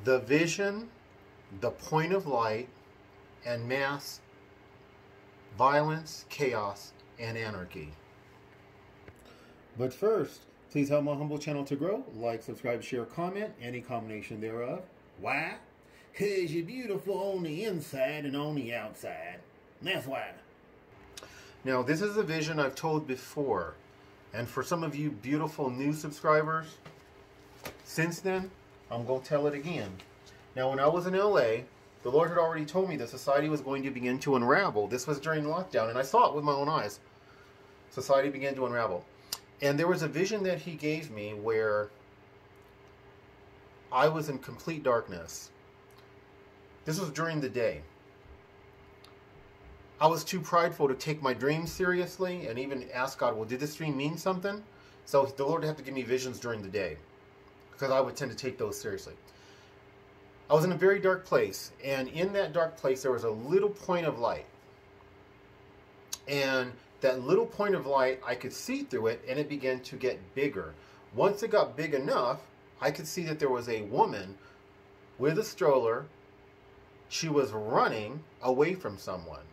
the vision, the point of light, and mass violence, chaos, and anarchy. But first, please help my humble channel to grow. Like, subscribe, share, comment, any combination thereof. Why? Because you're beautiful on the inside and on the outside. That's why. Now, this is a vision I've told before. And for some of you beautiful new subscribers, since then, I'm going to tell it again. Now, when I was in LA, the Lord had already told me that society was going to begin to unravel. This was during lockdown, and I saw it with my own eyes. Society began to unravel. And there was a vision that He gave me where I was in complete darkness. This was during the day. I was too prideful to take my dreams seriously and even ask God, well, did this dream mean something? So the Lord had to give me visions during the day because I would tend to take those seriously. I was in a very dark place, and in that dark place there was a little point of light. And that little point of light, I could see through it, and it began to get bigger. Once it got big enough, I could see that there was a woman with a stroller. She was running away from someone.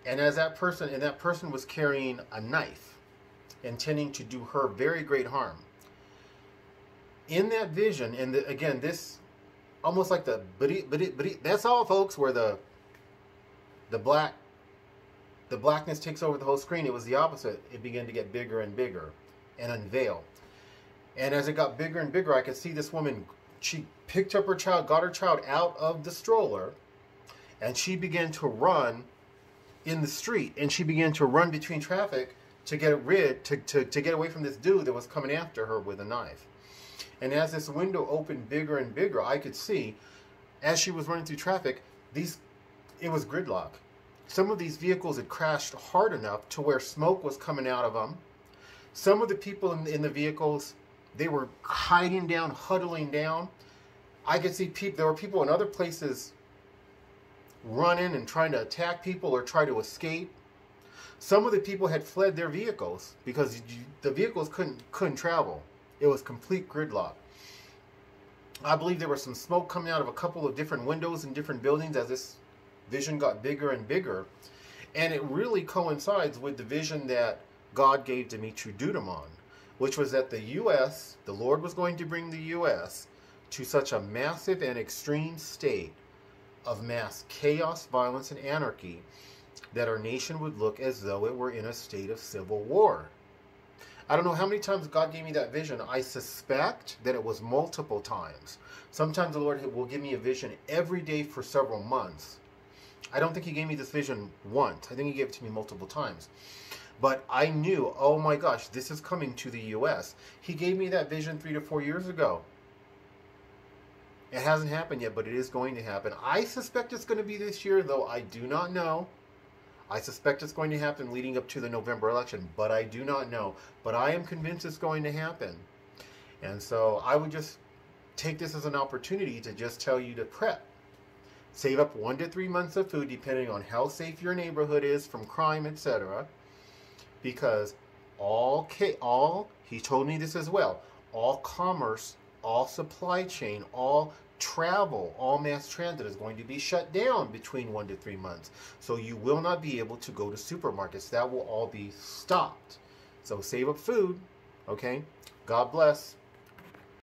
And as that person was carrying a knife, intending to do her very great harm. In that vision, and again, this almost like the that's all, folks, where the blackness takes over the whole screen. It was the opposite. It began to get bigger and bigger and unveil. And as it got bigger and bigger, I could see this woman. She picked up her child, got her child out of the stroller, and she began to run in the street, and she began to run between traffic to get away from this dude that was coming after her with a knife. And as this window opened bigger and bigger, I could see, as she was running through traffic, it was gridlock. Some of these vehicles had crashed hard enough to where smoke was coming out of them. Some of the people in the vehicles, they were hiding down, huddling down. I could see people. There were people in other places running and trying to attack people or try to escape. Some of the people had fled their vehicles because the vehicles couldn't travel. It was complete gridlock. I believe there was some smoke coming out of a couple of different windows in different buildings as this vision got bigger and bigger. And it really coincides with the vision that God gave to me through Deuteronomy, which was that the U.S., the Lord was going to bring the U.S. to such a massive and extreme state of mass chaos, violence, and anarchy that our nation would look as though it were in a state of civil war. I don't know how many times God gave me that vision. I suspect that it was multiple times. Sometimes the Lord will give me a vision every day for several months. I don't think He gave me this vision once. I think He gave it to me multiple times. But I knew, oh my gosh, this is coming to the U.S. He gave me that vision 3 to 4 years ago. It hasn't happened yet, but it is going to happen. I suspect it's going to be this year, though I do not know. I suspect it's going to happen leading up to the November election, but I do not know. But I am convinced it's going to happen. And so I would just take this as an opportunity to just tell you to prep. Save up 1 to 3 months of food, depending on how safe your neighborhood is from crime, etc. Because he told me this as well, all commerce, all supply chain, all travel, all mass transit is going to be shut down between 1 to 3 months. So you will not be able to go to supermarkets. That will all be stopped. So save up food, okay? God bless.